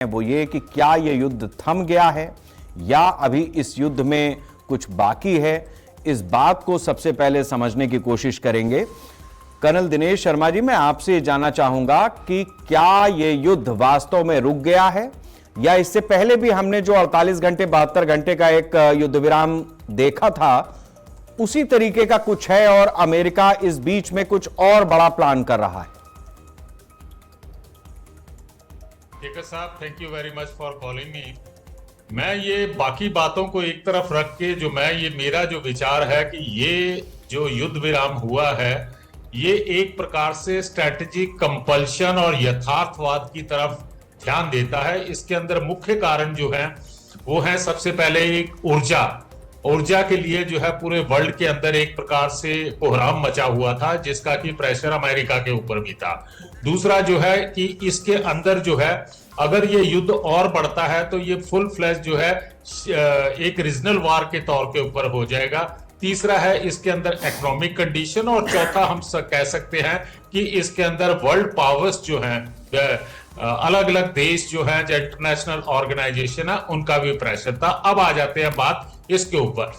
वो ये कि क्या ये युद्ध थम गया है या अभी इस युद्ध में कुछ बाकी है। इस बात को सबसे पहले समझने की कोशिश करेंगे। कर्नल दिनेश शर्मा जी, मैं आपसे जानना चाहूंगा कि क्या ये युद्ध वास्तव में रुक गया है या इससे पहले भी हमने जो 48 घंटे 72 घंटे का एक युद्ध विराम देखा था उसी तरीके का कुछ है और अमेरिका इस बीच में कुछ और बड़ा प्लान कर रहा है। शेखर साहब, thank you very much for calling me. मैं ये बाकी बातों को एक तरफ रख के मेरा जो विचार है कि ये जो युद्ध विराम हुआ है ये एक प्रकार से स्ट्रेटेजिक कंपल्शन और यथार्थवाद की तरफ ध्यान देता है। इसके अंदर मुख्य कारण जो है वो है सबसे पहले एक ऊर्जा के लिए जो है पूरे वर्ल्ड के अंदर एक प्रकार से कोहराम मचा हुआ था जिसका कि प्रेशर अमेरिका के ऊपर भी था। दूसरा जो है कि इसके अंदर जो है अगर ये युद्ध और बढ़ता है तो ये फुल फ्लैश जो है एक रीजनल वार के तौर के ऊपर हो जाएगा। तीसरा है इसके अंदर इकोनॉमिक कंडीशन और चौथा हम कह सकते हैं कि इसके अंदर वर्ल्ड पावर्स जो हैं अलग अलग देश जो हैं जो इंटरनेशनल ऑर्गेनाइजेशन है उनका भी प्रेशर था। अब आ जाते हैं बात इसके ऊपर।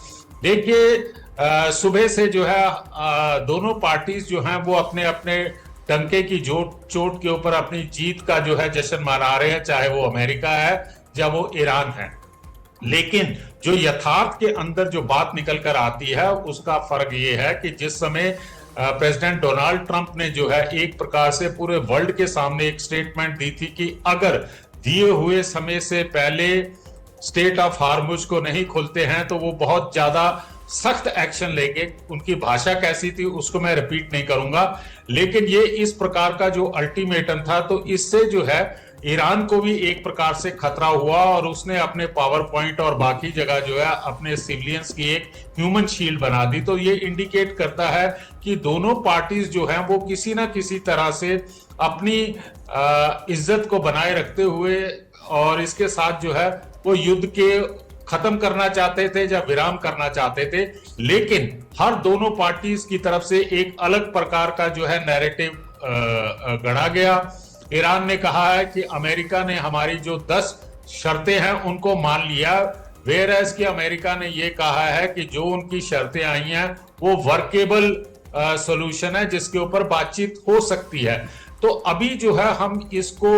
देखिए सुबह से जो है दोनों पार्टीज जो हैं वो अपने अपने डंके की चोट के ऊपर अपनी जीत का जो है जश्न मना रहे हैं, चाहे वो अमेरिका है या वो ईरान है। लेकिन जो यथार्थ के अंदर जो बात निकल कर आती है उसका फर्क ये है कि जिस समय प्रेसिडेंट डोनाल्ड ट्रंप ने जो है एक प्रकार से पूरे वर्ल्ड के सामने एक स्टेटमेंट दी थी कि अगर दिए हुए समय से पहले स्टेट ऑफ हार्मुज को नहीं खोलते हैं तो वो बहुत ज्यादा सख्त एक्शन लेंगे। उनकी भाषा कैसी थी उसको मैं रिपीट नहीं करूंगा, लेकिन ये इस प्रकार का जो अल्टीमेटम था तो इससे जो है ईरान को भी एक प्रकार से खतरा हुआ और उसने अपने पावर पॉइंट और बाकी जगह जो है अपने सिविलियंस की एक ह्यूमन शील्ड बना दी। तो ये इंडिकेट करता है कि दोनों पार्टीज जो हैं वो किसी ना किसी तरह से अपनी इज्जत को बनाए रखते हुए और इसके साथ जो है वो युद्ध के खत्म करना चाहते थे या विराम करना चाहते थे। लेकिन हर दोनों पार्टीज की तरफ से एक अलग प्रकार का जो है नैरेटिव गढ़ा गया। ईरान ने कहा है कि अमेरिका ने हमारी जो 10 शर्तें हैं उनको मान लिया, वेयरएज कि अमेरिका ने ये कहा है कि जो उनकी शर्तें आई हैं वो वर्केबल सॉल्यूशन है जिसके ऊपर बातचीत हो सकती है। तो अभी जो है हम इसको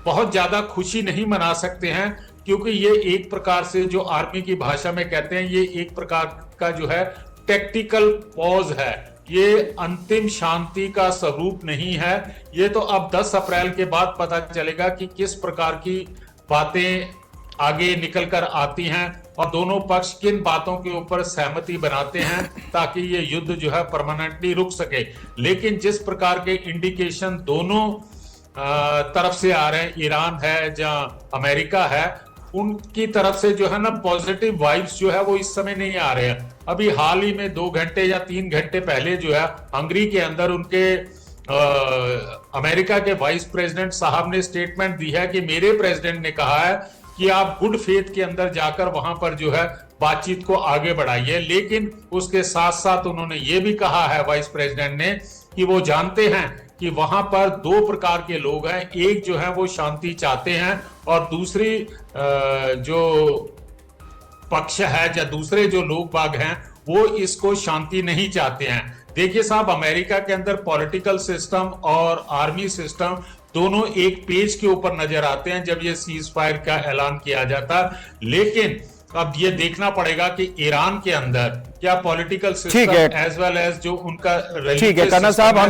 बहुत ज्यादा खुशी नहीं मना सकते हैं क्योंकि ये एक प्रकार से जो आर्मी की भाषा में कहते हैं ये एक प्रकार का जो है टैक्टिकल पॉज है। ये अंतिम शांति का स्वरूप नहीं है। ये तो अब 10 अप्रैल के बाद पता चलेगा कि किस प्रकार की बातें आगे निकल कर आती हैं और दोनों पक्ष किन बातों के ऊपर सहमति बनाते हैं ताकि ये युद्ध जो है परमानेंटली रुक सके। लेकिन जिस प्रकार के इंडिकेशन दोनों तरफ से आ रहे हैं, ईरान है या अमेरिका है, उनकी तरफ से जो है ना पॉजिटिव वाइब्स जो है वो इस समय नहीं आ रहे हैं। अभी हाल ही में 2 घंटे या 3 घंटे पहले जो है हंगरी के अंदर उनके अमेरिका के वाइस प्रेसिडेंट साहब ने स्टेटमेंट दी है कि मेरे प्रेसिडेंट ने कहा है कि आप गुड फेथ के अंदर जाकर वहां पर जो है बातचीत को आगे बढ़ाइए। लेकिन उसके साथ साथ उन्होंने ये भी कहा है वाइस प्रेसिडेंट ने कि वो जानते हैं कि वहां पर 2 प्रकार के लोग हैं, एक जो है वो शांति चाहते हैं और दूसरी जो पक्ष है या दूसरे जो लोग बाग हैं वो इसको शांति नहीं चाहते हैं। देखिए साहब, अमेरिका के अंदर पॉलिटिकल सिस्टम और आर्मी सिस्टम दोनों एक पेज के ऊपर नजर आते हैं जब ये सीज फायर का ऐलान किया जाता। लेकिन अब ये देखना पड़ेगा कि ईरान के अंदर क्या political system as well as जो उनका ठीक है कर्नल साहब,